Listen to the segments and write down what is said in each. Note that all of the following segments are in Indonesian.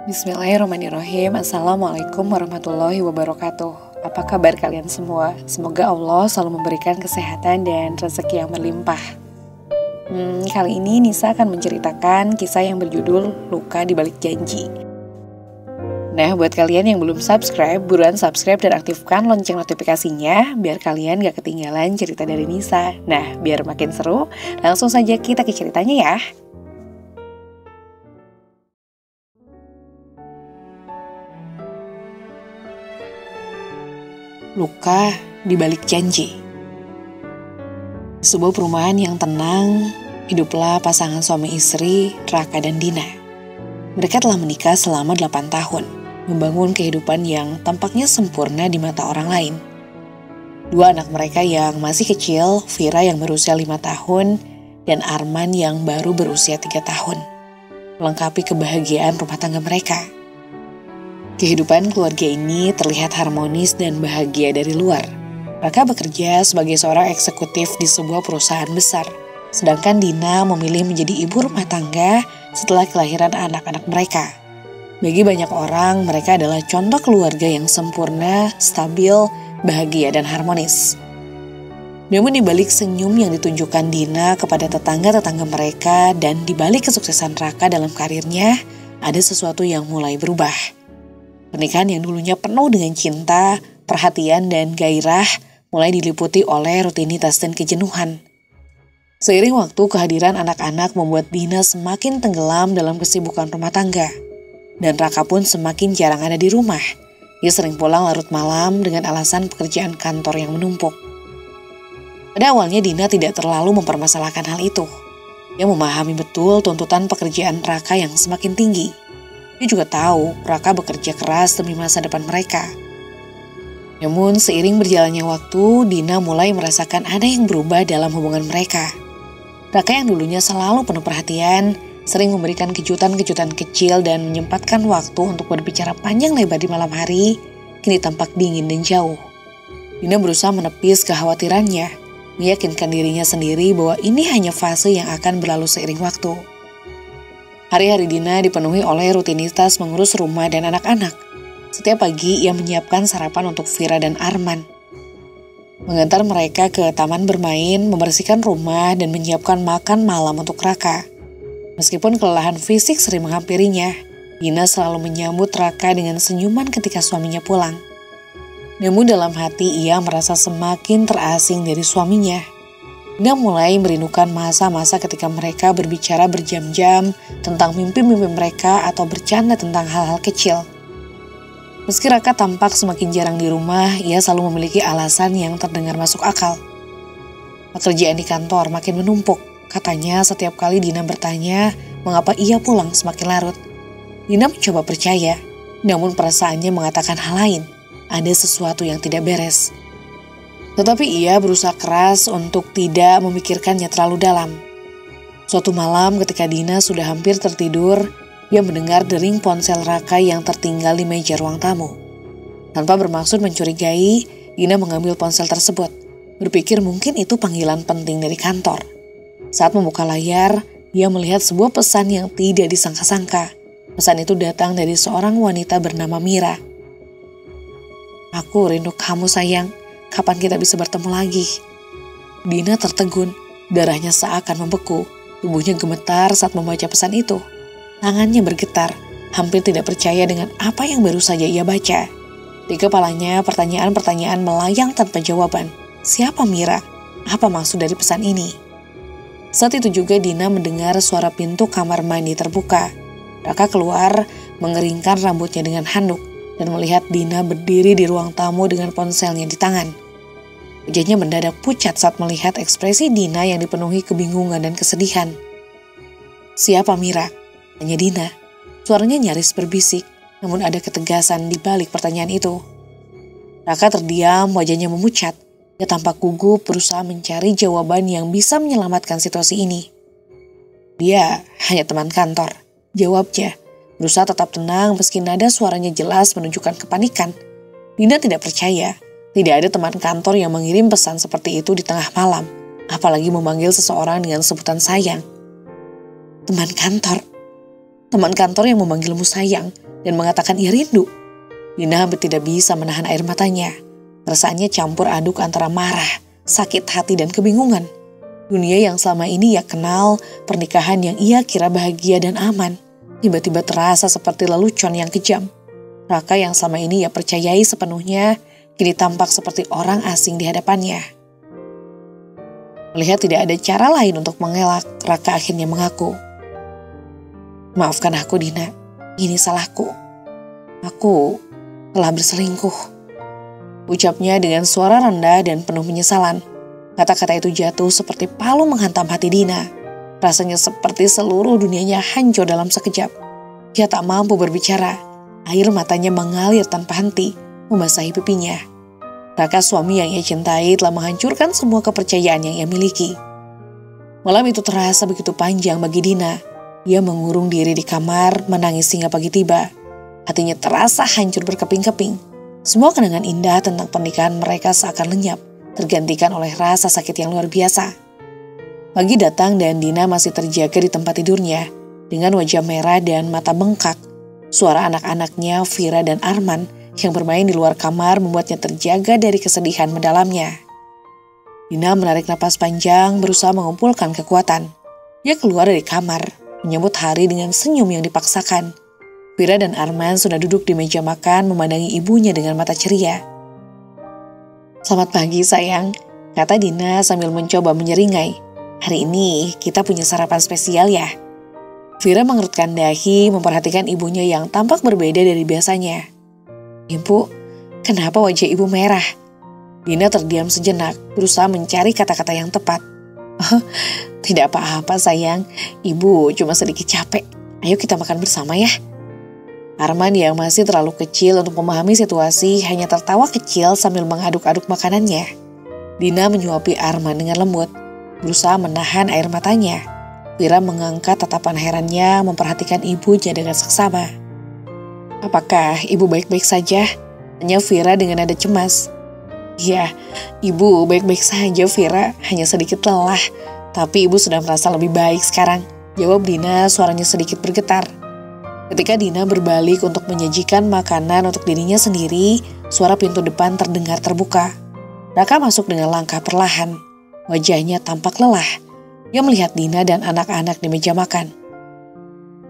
Bismillahirrahmanirrahim. Assalamualaikum warahmatullahi wabarakatuh. Apa kabar kalian semua? Semoga Allah selalu memberikan kesehatan dan rezeki yang berlimpah. Kali ini Nisa akan menceritakan kisah yang berjudul Luka di Balik Janji. Nah, buat kalian yang belum subscribe, buruan subscribe dan aktifkan lonceng notifikasinya biar kalian gak ketinggalan cerita dari Nisa. Nah, biar makin seru, langsung saja kita ke ceritanya ya. Luka di Balik Janji. Sebuah perumahan yang tenang, hiduplah pasangan suami istri Raka dan Dina. Mereka telah menikah selama 8 tahun, membangun kehidupan yang tampaknya sempurna di mata orang lain. 2 anak mereka yang masih kecil, Vira yang berusia 5 tahun, dan Arman yang baru berusia 3 tahun, melengkapi kebahagiaan rumah tangga mereka. Kehidupan keluarga ini terlihat harmonis dan bahagia dari luar. Raka bekerja sebagai seorang eksekutif di sebuah perusahaan besar, sedangkan Dina memilih menjadi ibu rumah tangga setelah kelahiran anak-anak mereka. Bagi banyak orang, mereka adalah contoh keluarga yang sempurna, stabil, bahagia, dan harmonis. Namun di balik senyum yang ditunjukkan Dina kepada tetangga-tetangga mereka dan di balik kesuksesan Raka dalam karirnya, ada sesuatu yang mulai berubah. Pernikahan yang dulunya penuh dengan cinta, perhatian, dan gairah mulai diliputi oleh rutinitas dan kejenuhan. Seiring waktu, kehadiran anak-anak membuat Dina semakin tenggelam dalam kesibukan rumah tangga. Dan Raka pun semakin jarang ada di rumah. Ia sering pulang larut malam dengan alasan pekerjaan kantor yang menumpuk. Pada awalnya Dina tidak terlalu mempermasalahkan hal itu. Ia memahami betul tuntutan pekerjaan Raka yang semakin tinggi. Dia juga tahu Raka bekerja keras demi masa depan mereka. Namun seiring berjalannya waktu, Dina mulai merasakan ada yang berubah dalam hubungan mereka. Raka yang dulunya selalu penuh perhatian, sering memberikan kejutan-kejutan kecil dan menyempatkan waktu untuk berbicara panjang lebar di malam hari, kini tampak dingin dan jauh. Dina berusaha menepis kekhawatirannya, meyakinkan dirinya sendiri bahwa ini hanya fase yang akan berlalu seiring waktu. Hari-hari Dina dipenuhi oleh rutinitas mengurus rumah dan anak-anak. Setiap pagi ia menyiapkan sarapan untuk Vira dan Arman, mengantar mereka ke taman bermain, membersihkan rumah, dan menyiapkan makan malam untuk Raka. Meskipun kelelahan fisik sering menghampirinya, Dina selalu menyambut Raka dengan senyuman ketika suaminya pulang. Namun dalam hati ia merasa semakin terasing dari suaminya. Dina mulai merindukan masa-masa ketika mereka berbicara berjam-jam tentang mimpi-mimpi mereka atau bercanda tentang hal-hal kecil. Meski Raka tampak semakin jarang di rumah, ia selalu memiliki alasan yang terdengar masuk akal. Pekerjaan di kantor makin menumpuk. Katanya setiap kali Dina bertanya mengapa ia pulang semakin larut. Dina mencoba percaya, namun perasaannya mengatakan hal lain. Ada sesuatu yang tidak beres. Tetapi ia berusaha keras untuk tidak memikirkannya terlalu dalam. Suatu malam ketika Dina sudah hampir tertidur, ia mendengar dering ponsel Raka yang tertinggal di meja ruang tamu. Tanpa bermaksud mencurigai, Dina mengambil ponsel tersebut, berpikir mungkin itu panggilan penting dari kantor. Saat membuka layar, ia melihat sebuah pesan yang tidak disangka-sangka. Pesan itu datang dari seorang wanita bernama Mira. "Aku rindu kamu sayang. Kapan kita bisa bertemu lagi?" Dina tertegun, darahnya seakan membeku. Tubuhnya gemetar saat membaca pesan itu. Tangannya bergetar, hampir tidak percaya dengan apa yang baru saja ia baca. Di kepalanya pertanyaan-pertanyaan melayang tanpa jawaban. Siapa Mira? Apa maksud dari pesan ini? Saat itu juga Dina mendengar suara pintu kamar mandi terbuka. Raka keluar, mengeringkan rambutnya dengan handuk, dan melihat Dina berdiri di ruang tamu dengan ponselnya di tangan. Wajahnya mendadak pucat saat melihat ekspresi Dina yang dipenuhi kebingungan dan kesedihan. "Siapa Mira?" tanya Dina. Suaranya nyaris berbisik, namun ada ketegasan di balik pertanyaan itu. Raka terdiam, wajahnya memucat. Dia tampak gugup berusaha mencari jawaban yang bisa menyelamatkan situasi ini. "Dia hanya teman kantor," jawabnya. Berusaha tetap tenang meski nada suaranya jelas menunjukkan kepanikan. Dina tidak percaya. Tidak ada teman kantor yang mengirim pesan seperti itu di tengah malam. Apalagi memanggil seseorang dengan sebutan sayang. Teman kantor. Teman kantor yang memanggilmu sayang dan mengatakan ia rindu. Dina hampir tidak bisa menahan air matanya. Perasaannya campur aduk antara marah, sakit hati dan kebingungan. Dunia yang selama ini ia kenal, pernikahan yang ia kira bahagia dan aman, tiba-tiba terasa seperti lelucon yang kejam. Raka yang selama ini ia percayai sepenuhnya, kini tampak seperti orang asing di hadapannya. Melihat tidak ada cara lain untuk mengelak, Raka akhirnya mengaku. "Maafkan aku, Dina. Ini salahku. Aku telah berselingkuh." Ucapnya dengan suara rendah dan penuh penyesalan. Kata-kata itu jatuh seperti palu menghantam hati Dina. Rasanya seperti seluruh dunianya hancur dalam sekejap. Dia tak mampu berbicara. Air matanya mengalir tanpa henti, membasahi pipinya. Raka, suami yang ia cintai, telah menghancurkan semua kepercayaan yang ia miliki. Malam itu terasa begitu panjang bagi Dina. Ia mengurung diri di kamar, menangis hingga pagi tiba. Hatinya terasa hancur berkeping-keping. Semua kenangan indah tentang pernikahan mereka seakan lenyap, tergantikan oleh rasa sakit yang luar biasa. Pagi datang dan Dina masih terjaga di tempat tidurnya, dengan wajah merah dan mata bengkak. Suara anak-anaknya, Vira dan Arman, yang bermain di luar kamar membuatnya terjaga dari kesedihan mendalamnya. Dina menarik napas panjang, berusaha mengumpulkan kekuatan. Dia keluar dari kamar, menyambut hari dengan senyum yang dipaksakan. Vira dan Arman sudah duduk di meja makan memandangi ibunya dengan mata ceria. "Selamat pagi sayang," kata Dina sambil mencoba menyeringai. "Hari ini kita punya sarapan spesial ya." Vira mengerutkan dahi memperhatikan ibunya yang tampak berbeda dari biasanya. "Ibu, kenapa wajah ibu merah?" Dina terdiam sejenak, berusaha mencari kata-kata yang tepat. "Oh, tidak apa-apa sayang, ibu cuma sedikit capek. Ayo kita makan bersama ya." Arman yang masih terlalu kecil untuk memahami situasi hanya tertawa kecil sambil mengaduk-aduk makanannya. Dina menyuapi Arman dengan lembut, berusaha menahan air matanya. Vira mengangkat tatapan herannya memperhatikan ibunya dengan seksama. "Apakah ibu baik-baik saja?" tanya Vira dengan nada cemas. "Ya, ibu baik-baik saja Vira, hanya sedikit lelah. Tapi ibu sudah merasa lebih baik sekarang," jawab Dina, suaranya sedikit bergetar. Ketika Dina berbalik untuk menyajikan makanan untuk dirinya sendiri, suara pintu depan terdengar terbuka. Raka masuk dengan langkah perlahan. Wajahnya tampak lelah. Dia melihat Dina dan anak-anak di meja makan.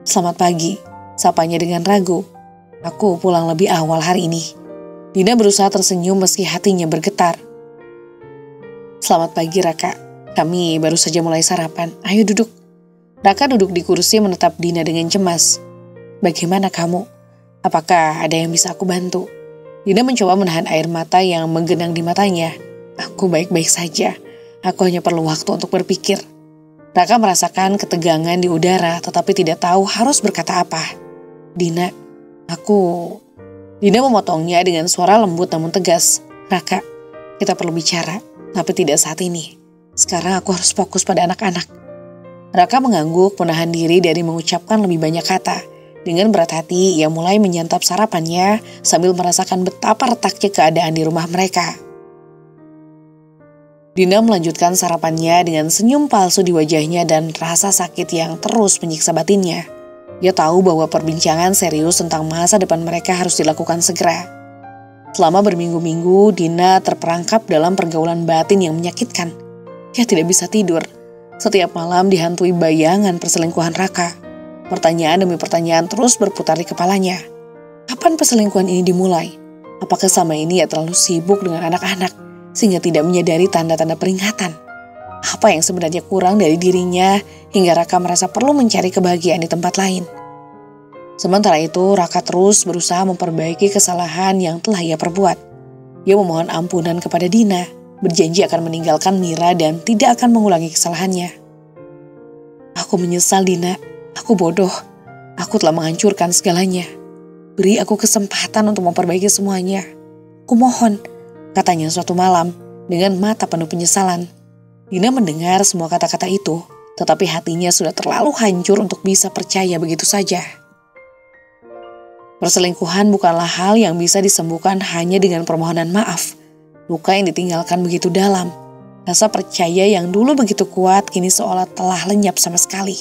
"Selamat pagi," sapanya dengan ragu. "Aku pulang lebih awal hari ini." Dina berusaha tersenyum meski hatinya bergetar. "Selamat pagi Raka, kami baru saja mulai sarapan. Ayo duduk." Raka duduk di kursi menatap Dina dengan cemas. "Bagaimana kamu? Apakah ada yang bisa aku bantu?" Dina mencoba menahan air mata yang menggenang di matanya. "Aku baik-baik saja. Aku hanya perlu waktu untuk berpikir." Raka merasakan ketegangan di udara tetapi tidak tahu harus berkata apa. Dina memotongnya dengan suara lembut namun tegas. "Raka, kita perlu bicara, tapi tidak saat ini. Sekarang aku harus fokus pada anak-anak." Raka mengangguk menahan diri dari mengucapkan lebih banyak kata. Dengan berat hati, ia mulai menyantap sarapannya sambil merasakan betapa retaknya keadaan di rumah mereka. Dina melanjutkan sarapannya dengan senyum palsu di wajahnya dan rasa sakit yang terus menyiksa batinnya. Dia tahu bahwa perbincangan serius tentang masa depan mereka harus dilakukan segera. Selama berminggu-minggu, Dina terperangkap dalam pergaulan batin yang menyakitkan. Dia tidak bisa tidur. Setiap malam dihantui bayangan perselingkuhan Raka. Pertanyaan demi pertanyaan terus berputar di kepalanya. Kapan perselingkuhan ini dimulai? Apakah selama ini ia terlalu sibuk dengan anak-anak sehingga tidak menyadari tanda-tanda peringatan? Apa yang sebenarnya kurang dari dirinya hingga Raka merasa perlu mencari kebahagiaan di tempat lain? Sementara itu, Raka terus berusaha memperbaiki kesalahan yang telah ia perbuat. Ia memohon ampunan kepada Dina, berjanji akan meninggalkan Mira dan tidak akan mengulangi kesalahannya. "Aku menyesal Dina. Aku bodoh. Aku telah menghancurkan segalanya. Beri aku kesempatan untuk memperbaiki semuanya. Aku mohon," katanya suatu malam dengan mata penuh penyesalan. Dina mendengar semua kata-kata itu, tetapi hatinya sudah terlalu hancur untuk bisa percaya begitu saja. Perselingkuhan bukanlah hal yang bisa disembuhkan hanya dengan permohonan maaf. Luka yang ditinggalkan begitu dalam. Rasa percaya yang dulu begitu kuat kini seolah telah lenyap sama sekali.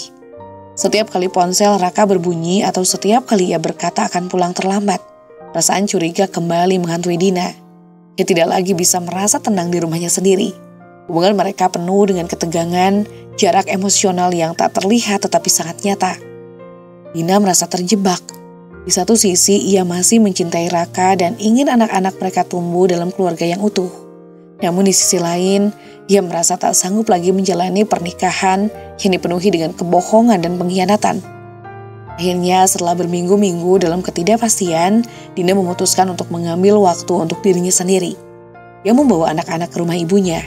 Setiap kali ponsel Raka berbunyi atau setiap kali ia berkata akan pulang terlambat, perasaan curiga kembali menghantui Dina. Ia tidak lagi bisa merasa tenang di rumahnya sendiri. Hubungan mereka penuh dengan ketegangan, jarak emosional yang tak terlihat tetapi sangat nyata. Dina merasa terjebak. Di satu sisi ia masih mencintai Raka dan ingin anak-anak mereka tumbuh dalam keluarga yang utuh. Namun di sisi lain, ia merasa tak sanggup lagi menjalani pernikahan yang dipenuhi dengan kebohongan dan pengkhianatan. Akhirnya setelah berminggu-minggu dalam ketidakpastian, Dina memutuskan untuk mengambil waktu untuk dirinya sendiri. Ia membawa anak-anak ke rumah ibunya,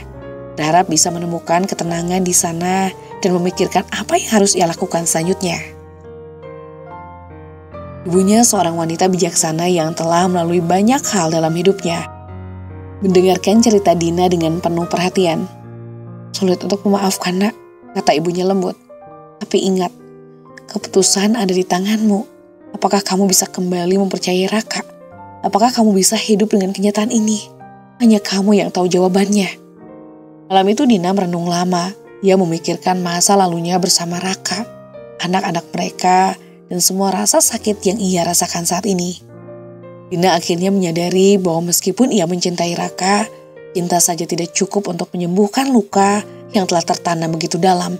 berharap bisa menemukan ketenangan di sana dan memikirkan apa yang harus ia lakukan selanjutnya. Ibunya seorang wanita bijaksana yang telah melalui banyak hal dalam hidupnya. Mendengarkan cerita Dina dengan penuh perhatian. "Sulit untuk memaafkan, Nak," kata ibunya lembut. "Tapi ingat, keputusan ada di tanganmu. Apakah kamu bisa kembali mempercayai Raka? Apakah kamu bisa hidup dengan kenyataan ini? Hanya kamu yang tahu jawabannya." Malam itu Dina merenung lama. Ia memikirkan masa lalunya bersama Raka, anak-anak mereka, dan semua rasa sakit yang ia rasakan saat ini. Dina akhirnya menyadari bahwa meskipun ia mencintai Raka, cinta saja tidak cukup untuk menyembuhkan luka yang telah tertanam begitu dalam.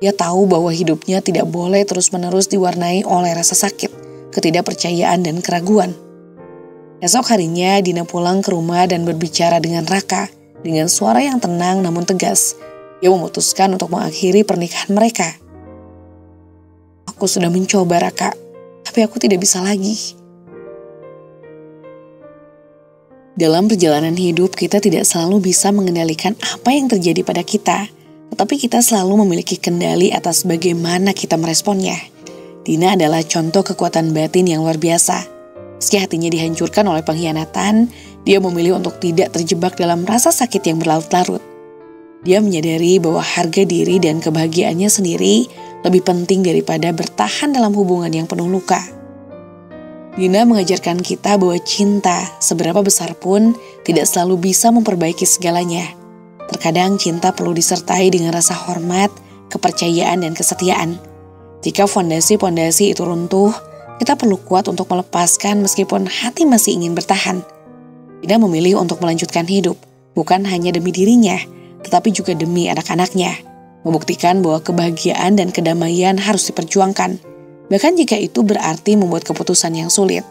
Ia tahu bahwa hidupnya tidak boleh terus-menerus diwarnai oleh rasa sakit, ketidakpercayaan, dan keraguan. Esok harinya Dina pulang ke rumah dan berbicara dengan Raka dengan suara yang tenang namun tegas. Ia memutuskan untuk mengakhiri pernikahan mereka. "Aku sudah mencoba, Raka, tapi aku tidak bisa lagi." Dalam perjalanan hidup, kita tidak selalu bisa mengendalikan apa yang terjadi pada kita, tetapi kita selalu memiliki kendali atas bagaimana kita meresponnya. Dina adalah contoh kekuatan batin yang luar biasa. Meski hatinya dihancurkan oleh pengkhianatan, dia memilih untuk tidak terjebak dalam rasa sakit yang berlarut-larut. Dia menyadari bahwa harga diri dan kebahagiaannya sendiri lebih penting daripada bertahan dalam hubungan yang penuh luka. Dina mengajarkan kita bahwa cinta, seberapa besar pun, tidak selalu bisa memperbaiki segalanya. Terkadang cinta perlu disertai dengan rasa hormat, kepercayaan, dan kesetiaan. Jika fondasi-fondasi itu runtuh, kita perlu kuat untuk melepaskan meskipun hati masih ingin bertahan. Dina memilih untuk melanjutkan hidup, bukan hanya demi dirinya, tetapi juga demi anak-anaknya. Membuktikan bahwa kebahagiaan dan kedamaian harus diperjuangkan, bahkan jika itu berarti membuat keputusan yang sulit.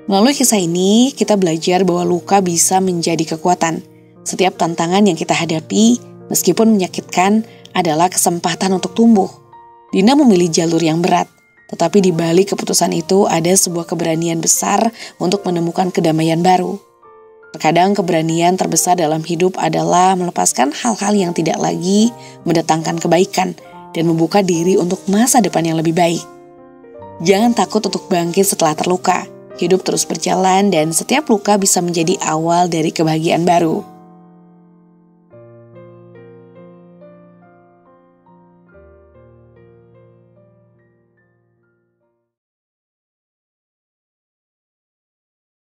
Melalui kisah ini, kita belajar bahwa luka bisa menjadi kekuatan. Setiap tantangan yang kita hadapi, meskipun menyakitkan, adalah kesempatan untuk tumbuh. Dina memilih jalur yang berat, tetapi di balik keputusan itu ada sebuah keberanian besar untuk menemukan kedamaian baru. Terkadang keberanian terbesar dalam hidup adalah melepaskan hal-hal yang tidak lagi mendatangkan kebaikan dan membuka diri untuk masa depan yang lebih baik. Jangan takut untuk bangkit setelah terluka. Hidup terus berjalan dan setiap luka bisa menjadi awal dari kebahagiaan baru.